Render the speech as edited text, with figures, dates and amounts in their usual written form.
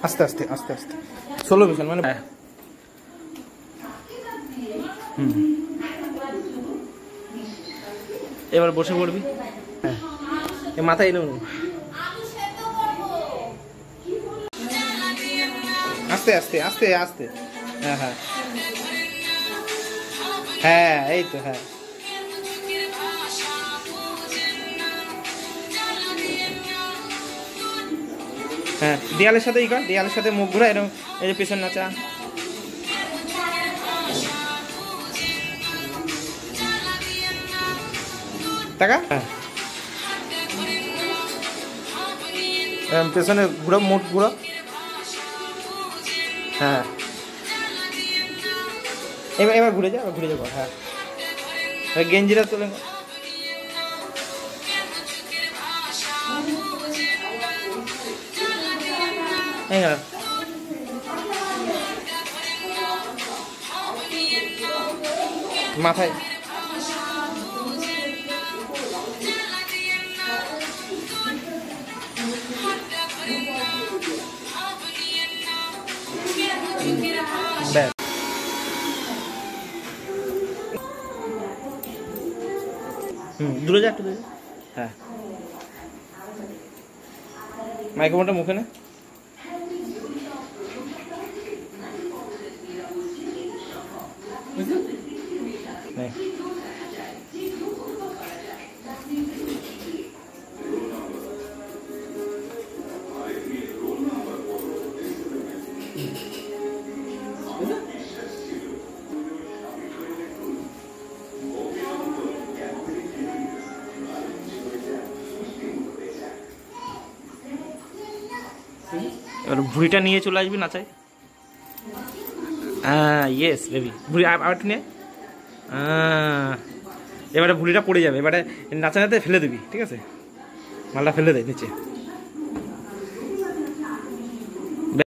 আস্তে আস্তে আস্তে আস্তে স্লো মোশন মানে এবার বসে পড়বি। হ্যাঁ এ মাথায় এলো আস্তে আস্তে আস্তে আস্তে। হ্যাঁ হ্যাঁ হ্যাঁ এই তো হ্যাঁ হ্যাঁ দেয়ালের সাথে ই কর, দেয়ালের সাথে মুখ ঘুরা এরকম, এই যে পেছন নাচা। টাকা হ্যাঁ পেছনে ঘুরো, মুখ ঘুরো। হ্যাঁ এবার এবার ঘুরে যা, ঘুরে যাবো। হ্যাঁ গেঞ্জিটা তুলে মাথায় ব্যাস। দূরে যা, একটু দূরে। হ্যাঁ মাইক্রোফোনটা মুখে নে। এবার ভুঁড়িটা নিয়ে চলে আসবি নাচায়। হ্যাঁ ইয়েস বেবি, ভুঁড়ি আবার নিয়ে। এবারে ভুঁড়িটা পড়ে যাবে, এবারে নাচা নাচতে ফেলে দিবি, ঠিক আছে? মালটা ফেলে দে নিচে।